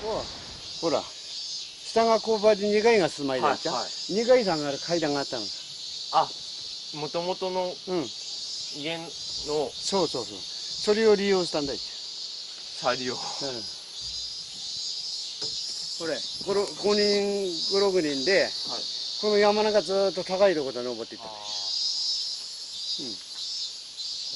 ほら、下が工場で2階が住まいだっちゃ。2階3階階段があったの。あ、もともとの家の、そうそうそう。それを利用したんだよ。再利用。これ、5人、5、6人で、この山中ずっと高いところで登っていった。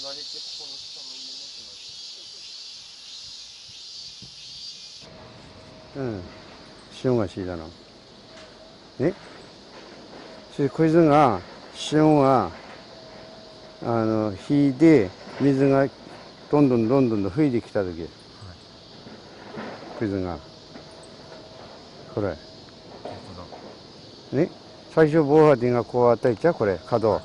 隣ってここの下の家の潮が敷いたの。ね。それでこいつが、潮が、引いて、水がどんどんと吹いてきたとき、こいつが、これ。ね。最初防波堤がこうあったいっちゃ、これ、角。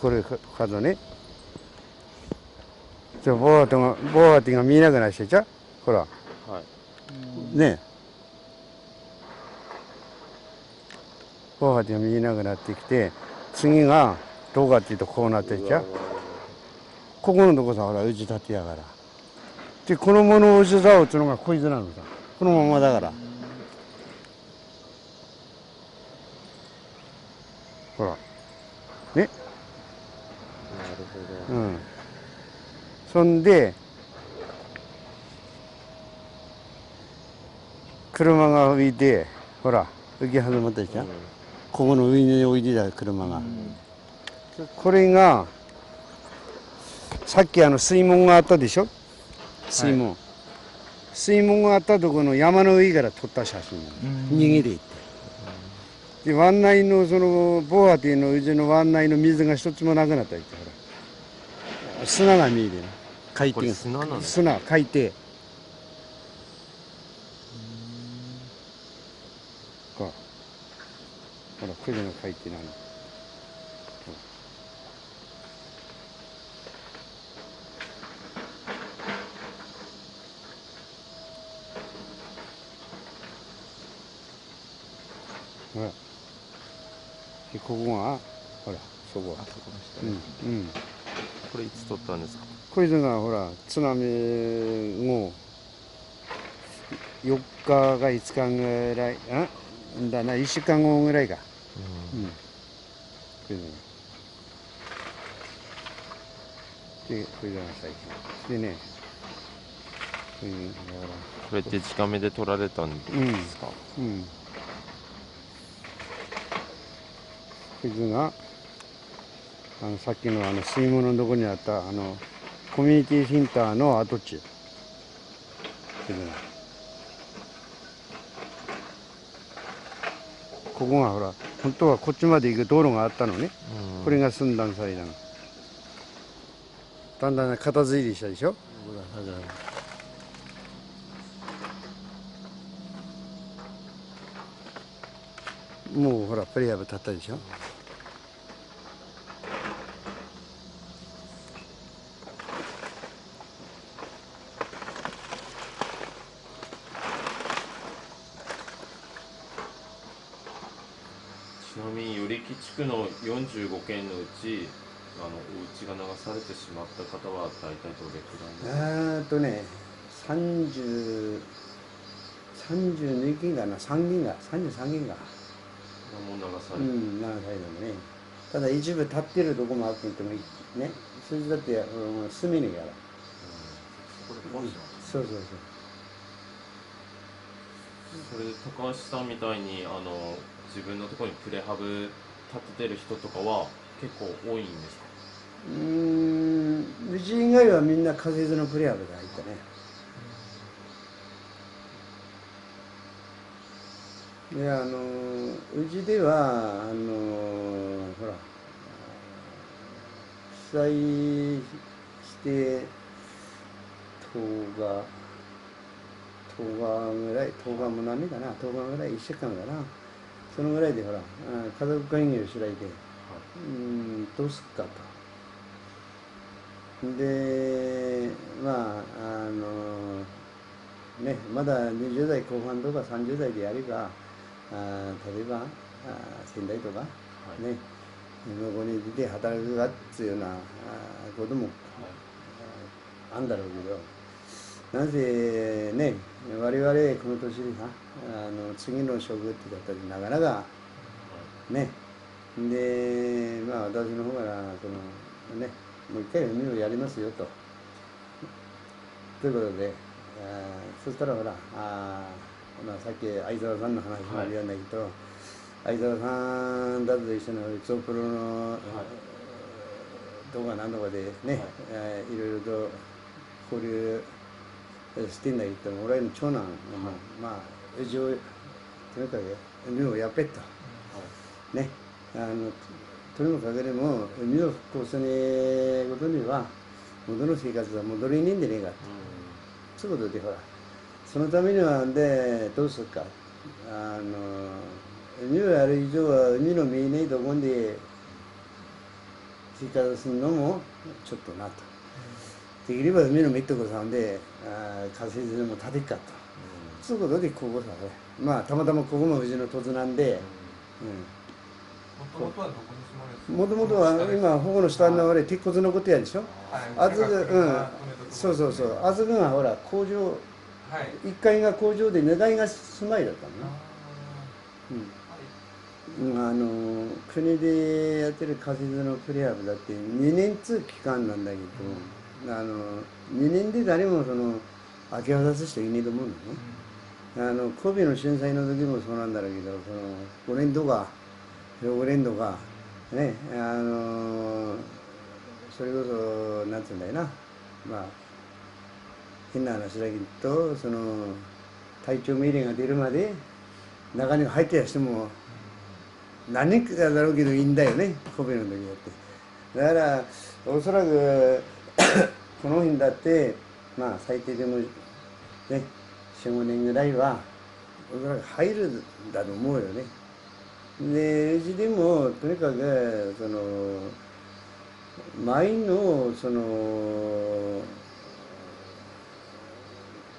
これ、角ね。じゃ防波堤が見えなくなっちゃっちゃ。ほら。ね。防波堤が見えなくなってきて、次が、どうかっていうとこうなっていっちゃ。ここのとこさ、ほら、うち建てやがら。で、この物を打ち竿打つのがこいつなのさ。このままだから。ほら。ね。なるほど。そんで、車が浮いて、ほら、浮き始まったじゃん。ここの上に置いてた車が。これが、さっき水門があったでしょ。水門。水門があったところの山の上から撮った写真。逃げていって。で、湾内のその防波堤のうちの湾内の水が一つもなくなったって、ほら。砂が見えるよ。海底。砂、海底。ほら、これが海底なの。ほら。で、ここが、ほら、そこ。あそこの下ね。これいつ撮ったんですか。こいつがほら、津波後、4日か5日ぐらい、だな、1週間後ぐらいか。これで、これが最近。でね、これって近めで撮られたんですか。こいつが、さっきの水門のとこにあった、コミュニティセンターの跡地。ここがほら、本当はこっちまで行く道路があったのね。これが寸断されたの。だんだん片付いてきたでしょ。もうほら、プレハブ立ったでしょ。ちなみに与力地区の45軒のうち、お家が流されてしまった方は大体どれくらいですか。ね、32軒かな、3軒が、33軒が。もう流されて。流されたのね。ただ一部立ってるとこもあって言ってもいいね。それだって、住めねえから。そう。それで高橋さんみたいに自分のところにプレハブ建ててる人とかは結構多いんですか。うち以外はみんな仮設のプレハブが入ったね。で、うちではほら、被災して10日ぐらい、10日も何年かな、10日ぐらい、1週間かな、そのぐらいでほら、家族会議を開いて、どうすっかと。で、まだ20代後半とか30代でやれば、例えば仙台とか、ね、向こうに出て働くかっていうようなこともあんだろうけど、なぜね、我我々この年でさ、次の職って方になかなかね、で、まあ私の方からね、もう一回海をやりますよと。ということで、そしたらほら、まあ、さっき相沢さんの話もあるようだけど、相沢さんだと一緒のゾウプロの、動画何とかでね、いろいろと交流してんだけど、俺の長男がまあ、一応、とにかく海をやっぺと。ね、とにもかくでも、海を復興することには、元の生活は戻りねえんでねえかと。そういうことで、ほら、そのためには、どうするか。海をやる以上は、海の見えないところで生活するのもちょっとなと。できれば海の見えるところさんで、仮設でも建てっかと。そういうことで、ここさ、まあ、たまたまここも富士の土地なんで、もともとはどこに住まれてたんですか？もともとは今、ここの下の鉄骨のことやでしょ。あずそうそうそう、あずくがほら、工場、1階が工場で2階が住まいだったのね。国でやってる仮設のクリアブだって2年つ期間なんだけど、2年で誰も明け渡す人いねえと思うのね。神戸の震災の時もそうなんだろうけど、5年とか、6年とか、ね、それこそ、なんていうんだよな、まあ、変な話だけど、隊長命令が出るまで、中に入ってた人も、何人かだろうけどいいんだよね、神戸の時だって。だから、おそらくこの辺だって、まあ、最低でも、ね、4、5年ぐらいは、おそらく入るんだと思うよね。で、うちでも、とにかく、前の、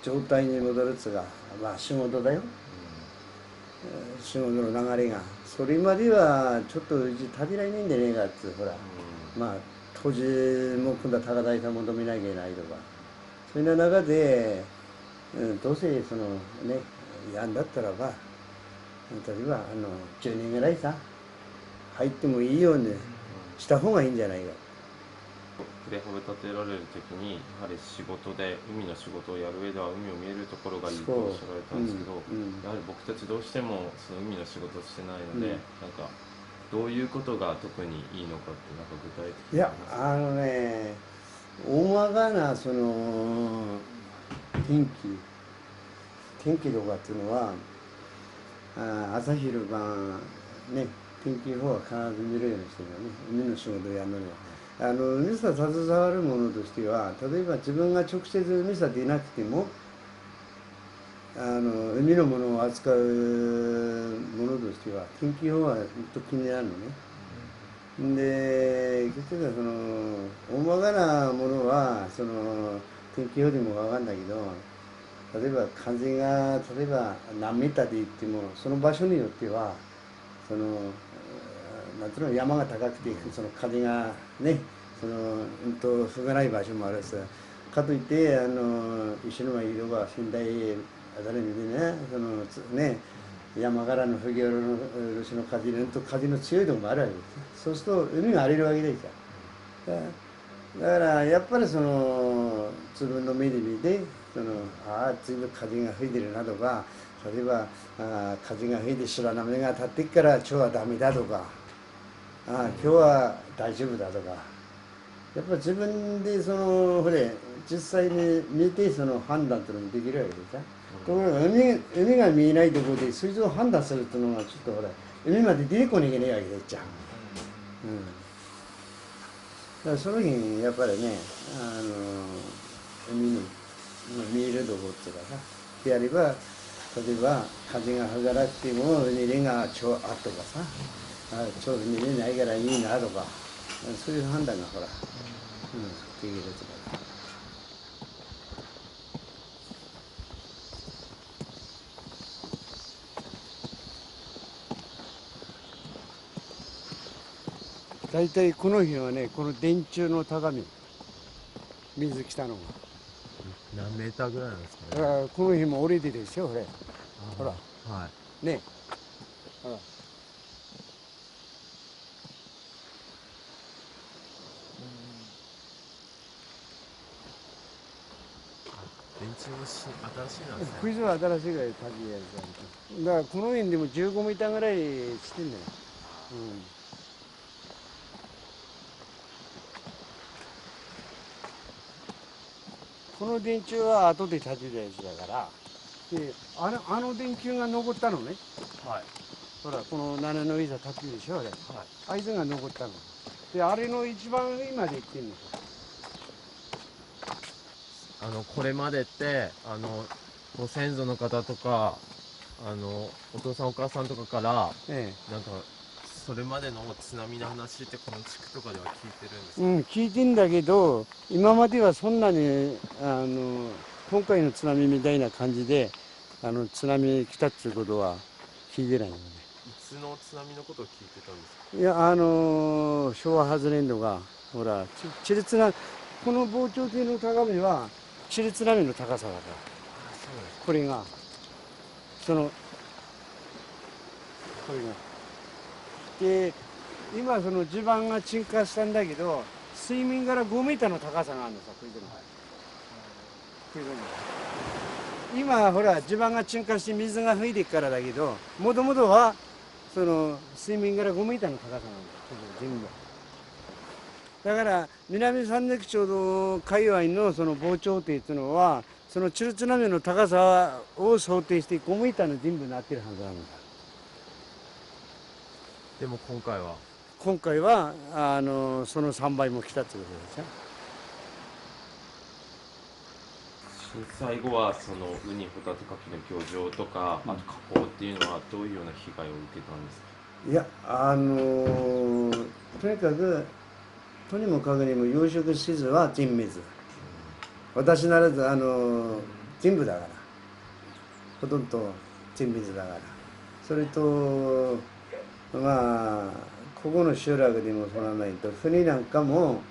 状態に戻るっつうか、まあ仕事だよ。仕事の流れが。それまでは、ちょっとうち足りないんでねえかっつう、ほら。まあ、当時も今度は高台さん求めなきゃいけないとか。そういう中で、どうせ、ね、やんだったらば、例えば、10年ぐらいさ、入ってもいいようにした方がいいんじゃないか。プレハブ建てられる時にやはり仕事で海の仕事をやる上では海を見えるところがいいとおっしゃられたんですけど、やはり僕たちどうしてもその海の仕事をしてないので、なんかどういうことが特にいいのかってなんか具体的にいや、大まかな天気とかっていうのは、朝昼晩ね、天気予報は必ず見るようにしてるよね、海の仕事をやるのには。海さ携わるものとしては、例えば自分が直接海さ出なくても、海のものを扱うものとしては、天気予報はずっと気になるのね。で、結局は大まかなものは、天気予報でも分かるんだけど、例えば風が、例えば何メーターで言っても、その場所によっては、なんていうの、山が高くて、風がね、吹かない場所もあるし、かといって、石巻とか仙台あたりにね、山からの吹き下ろしの風の強いところもあるわけです。そうすると海が荒れるわけですよ。だからやっぱり自分の目で見て、随分風が吹いてるなとか、例えば風が吹いて白波が立ってっから今日はダメだとか、今日は大丈夫だとか、やっぱ自分で実際に見て判断っていうのもできるわけですよ。ところが海が見えないところで水上を判断するっていうのはちょっとほら海まで出てこなきゃいけないわけですじゃん。だからその日やっぱりね、海の見えるところっていうかさ、であれば、例えば風が吹かなくても海れがちょうあとかさ、ちょうど海れないからいいなとか、そういう判断がほら、できるとか。大体この日はね、この電柱の高み、水来たのが。何メーターぐらいなんですかね。だからこの日も降りてるでしょ、これ。ほら。はい。ね。ほら。電池も新しいなんですね。クイズは新しいぐらい高いやつだからこの辺でも15メーターぐらいしてんだよ。この電柱は後で建てたやつだから、であの電球が残ったのね。はい。ほらこの7の板立ってるでしょ、あれ。はい。あいつが残ったの。であれの一番上まで行ってんの。これまでってご先祖の方とかお父さんお母さんとかからえなんかそれまでの津波の話ってこの地区とかでは聞いてるんですえ。か？聞いてんだけど、今まではそんなに今回の津波みたいな感じで津波来たっていうことは聞いてないよね。いつの津波のことを聞いてたんですか？いや昭和8年度がほらチリ津波、この防潮堤の高めはチリ津波の高さだから、そうです。これがそのこれがで今その地盤が沈下したんだけど、水面から5メーターの高さがあるのさ、これでも、これでも今ほら地盤が沈下して水が吹いてからだけど、もともとはその水面から5メーターの高さなんだよ、全部。だから南三陸町の界隈のその防潮堤っていうのは、そのチル津波の高さを想定して5メーターの全部になってるはずなんだ。でも今回はその3倍も来たってことですよ。震災後はそのウニホタテカキの漁場とか、あと加工っていうのはどういうような被害を受けたんですか？いやとにかくとにもかくにも養殖施設は全滅。私ならず全部だから、ほとんど全滅だから。それとまあここの集落でもそうならないと、船なんかも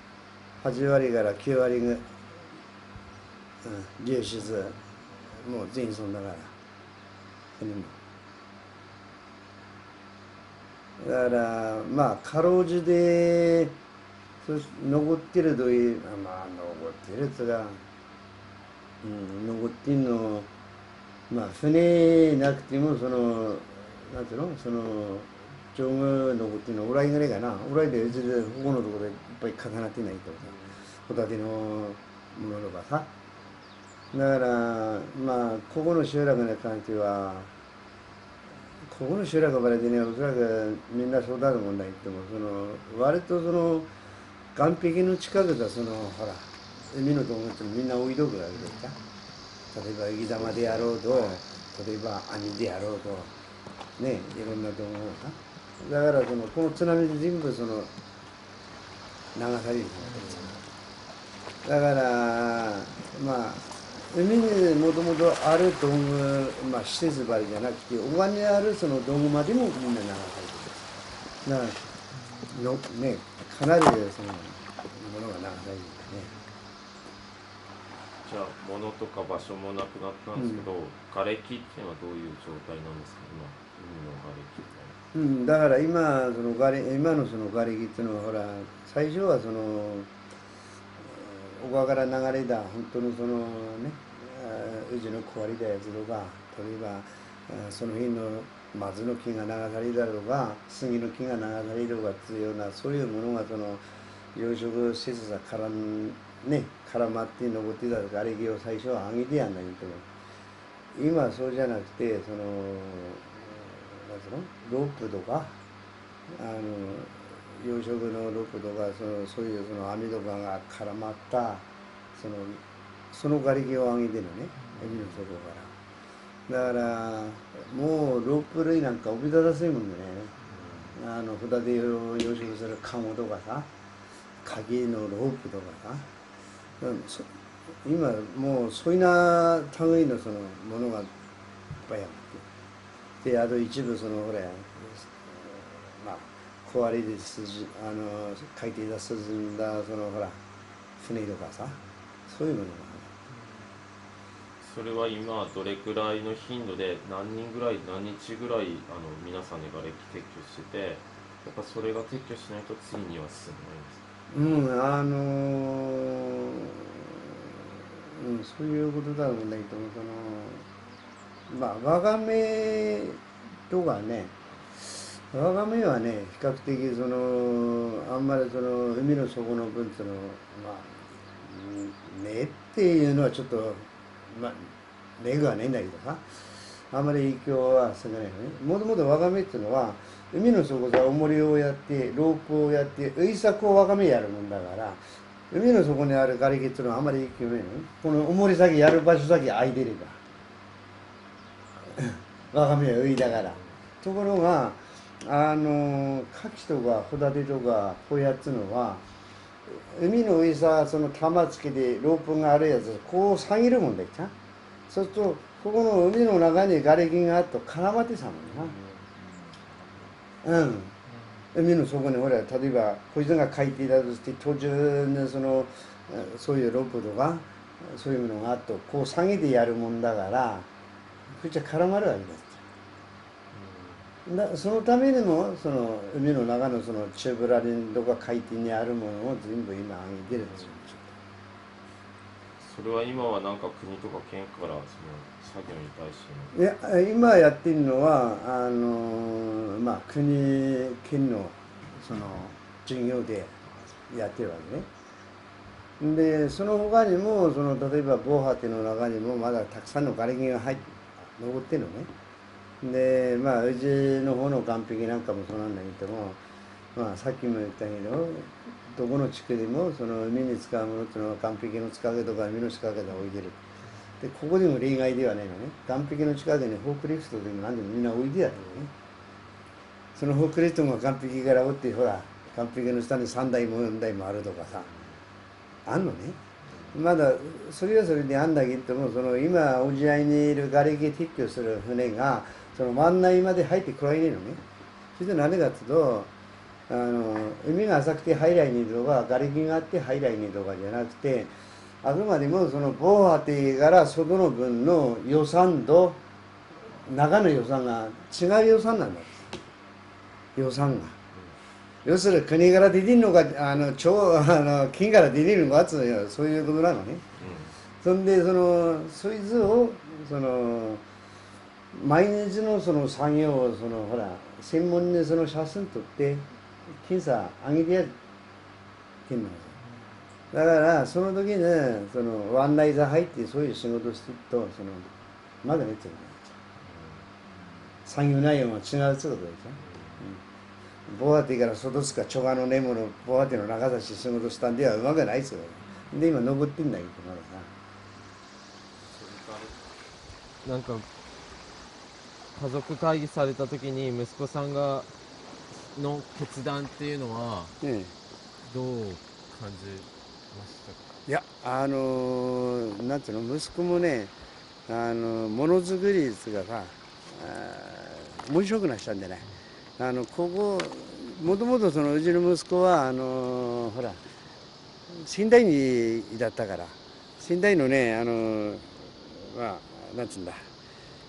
8割から9割が、流出もう全損だから、船も。だからまあかろうじて残ってるという、まあ残ってるやつが、残ってんの、まあ船なくてもなんていうの、町が残ってんの、オライぐらいかな。オライでうちでここのところでいっぱい重なってないとさ、ホタテのものとかさ。だからまあここの集落に関しては、ここの集落からでね、おそらくみんなそうだと思うんだけども、割と岸壁の近くだ、ほら海のところってみんな置いとくわけですか。例えば浮き玉であろうと、例えば網であろうとね、いろんなところが。だからこの津波で全部流されるわけです。だからまあ海にもともとある道具、施設ばりじゃなくて、小湾にあるその道具までもみんな流されてる。だからね、かなりそのものが流されてるね。じゃあ物とか場所もなくなったんですけど、瓦礫っていうのはどういう状態なんですか？今海の瓦礫って。だから今のその瓦礫っていうのはほら、最初は小川から流れた本当のね、うちの壊れたやつとか、例えばその辺の松の木が流されたとか、杉の木が流されるとかっていうような、そういうものが養殖施設が絡まって残ってた瓦礫を最初は上げてやんないけど、今はそうじゃなくて、なんつうの、ロープとか、養殖のロープとか、そういう網とかが絡まったその瓦礫を上げてるね、海の底から。だからもうロープ類なんかおびただせんもんでね、ホタテを養殖するカゴとかさ、鍵のロープとかさ、今もうそういうな類のものがいっぱいあって、であと一部ほら、まあ壊れで海底で進んだほら船とかさ、そういうものがある。だからまあ、もうそういうな類のものがいっぱいあって、であと一部そのほら、まあ壊れで進んだ海底で進んだほら船とかさ、そういうものがある。だからまあそれは今どれくらいの頻度で何人ぐらい何日ぐらい皆さんで瓦礫撤去してて、やっぱそれが撤去しないと次には進まないんですか？そういうことだろうね。ワカメとかね、ワカメはね、比較的あんまり海の底の分根っていうのはちょっと、根がねえんだけどさ、あんまり影響は少ないよね。もともとワカメっていうのは、海の底さ、重りをやって、ロープをやって、浮いさこうワカメやるもんだから、海の底にある瓦礫っていうのはあんまり影響ないのね。この重り先やる場所先空いてれば。ワカメは浮いだから。ところが、カキとかホタテとかこういうやつのは、海の上さ、玉つけてロープがあるやつ、こう下げるもんだよ、ちゃん。そうすると、ここの海の中に瓦礫があると絡まってさもんな。海の底にほら、例えば、こいつが書いていたとして、途中にそういうロープとか、そういうものがあると、こう下げてやるもんだから、こっちは絡まるわけです。そのためにも海の中のチューブラリンとか海底にあるものを全部今上げてるんですよ。それは今はなんか国とか県から作業に対していや、今やってるのは国県の事業でやってるわけね。でその他にも例えば防波堤の中にもまだたくさんの瓦礫が残ってるのね。でうちの方の岸壁なんかもそうなんだけども、さっきも言ったけど、どこの地区でも海に使うものっていうのは岸壁の近くとか海の近くで置いてる。でここでも例外ではないのね。岸壁の近くにフォークリフトでも何でもみんな置いてあるのね。そのフォークリフトが岸壁から折って、ほら岸壁の下に3台も4台もあるとかさ、あんのね。まだそれはそれであんだけども、今沖合にいる瓦礫撤去する船が真ん内まで入ってこられないのね。それで何かっていうと、海が浅くて入らないとか、瓦礫があって入らないとかじゃなくて、あくまでも防波堤から外の分の予算と中の予算が違う予算なんだ。予算が。要するに国から出てるのか、県から出てるのかっていう、そういうことなのね。そんでそいつを毎日の作業をほら専門に写真撮って検査上げてやってんの。だからその時にワンライザー入ってそういう仕事してるとまだねってるね。作業内容が違うってことでしょ。防波堤から外すかチョガの根もの防波堤の中差し仕事したんではうまくないっすよ。で今残ってんだけどまださ。なんか家族会議された時に息子さんの決断っていうのはどう感じましたか？いやなんていうの、息子もねものづくり率がさ面白くなっちゃうんでね、ここもともとうちの息子はほら仙台にだったから、仙台のねなんつうんだ、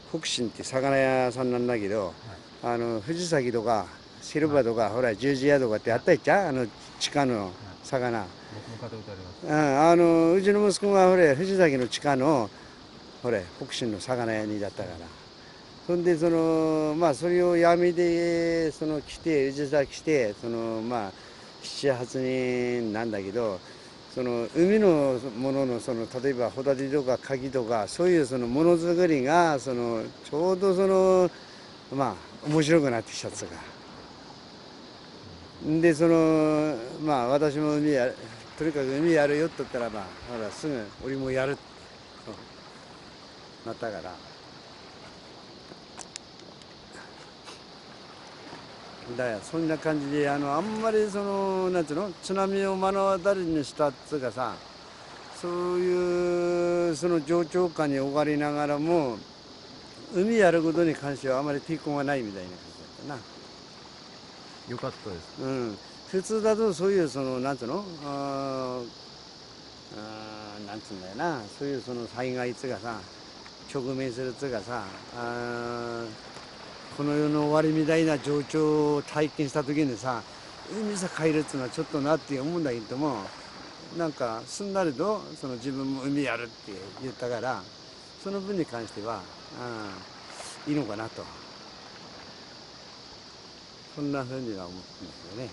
北進って魚屋さんなんだけど、藤崎とかシルバーとか、ほら十字屋とかってあったっちゃ、地下の魚。僕も買ったことあります。うちの息子がほれ藤崎の地下のほれ北進の魚屋にだったから、そんでそれをやめて来て藤崎来て7、8人なんだけど、海のものの例えばホタテとかカキとかそういうものづくりがちょうど面白くなってきたっつうか。で私もとにかく海やるよって言ったらほらすぐ俺もやるとなったから。だからそんな感じであんまりなんていうの、津波を目の当たりにしたっつうかさ、そういう状況下に置かれながらも海やることに関してはあまり抵抗がないみたいな感じだったな。よかったです。普通だとそういうなんていうのなんつうんだよな、そういう災害っつうかさ、直面するっていうかさ、この世の終わりみたいな状況を体験した時にさ、海さ帰るっていうのはちょっとなって思うんだけども、なんかすんなりとその自分も海やるって言ったから、その分に関しては、いいのかなと、そんなふうには思ってるんですよね。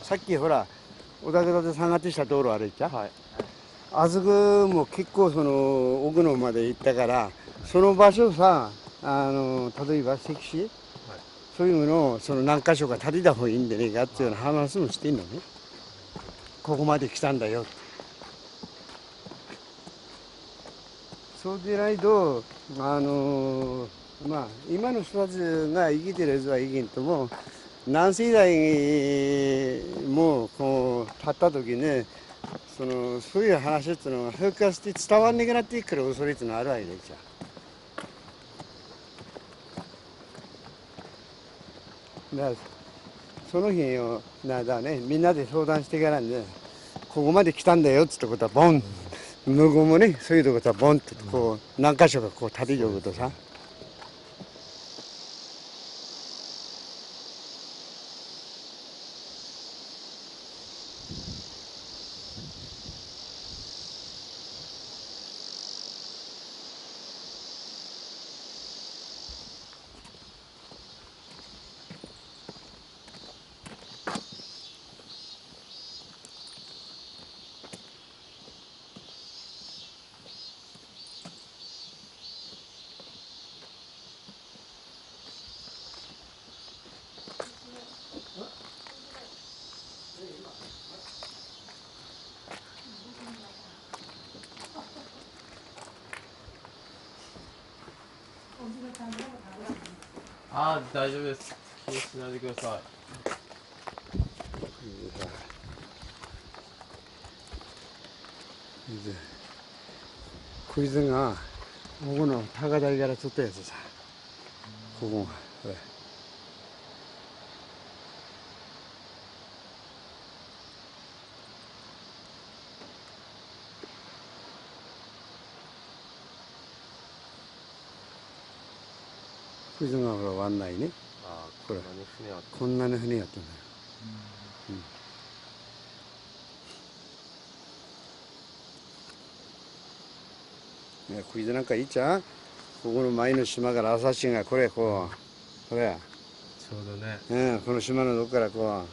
さっきほら小田倉で下がってきた道路歩いた、はい。あそこも結構その奥のまで行ったから、その場所さ、例えば石碑、そういうのをその何箇所か建てた方がいいんでねえかっていうような話もしてんのね。ここまで来たんだよって。そうでないと、まあ今の人たちが生きてるやつはいいけんとも、何世代もこう経った時に、そういう話っていうのが風化して伝わんなくなってくる恐れっていうのがあるわけでじゃ。だからその日をみんなで相談してからね、ここまで来たんだよっつったことはボン、向こうもね、そういうところはボンってこう何箇所かこう立てておくとさ。ああ、大丈夫です。気にしないでください。こいつがここの高台から撮ったやつさ、ここがこれ。こいつがほら湾内ね、ああ、これこんなに船あって。こんなに船やってんだよ。ね、こいつなんかいいじゃん。ここの前の島から朝日がこれこう、これ、ちょうどね。この島のどこからこ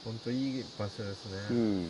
本当いい場所ですね。う、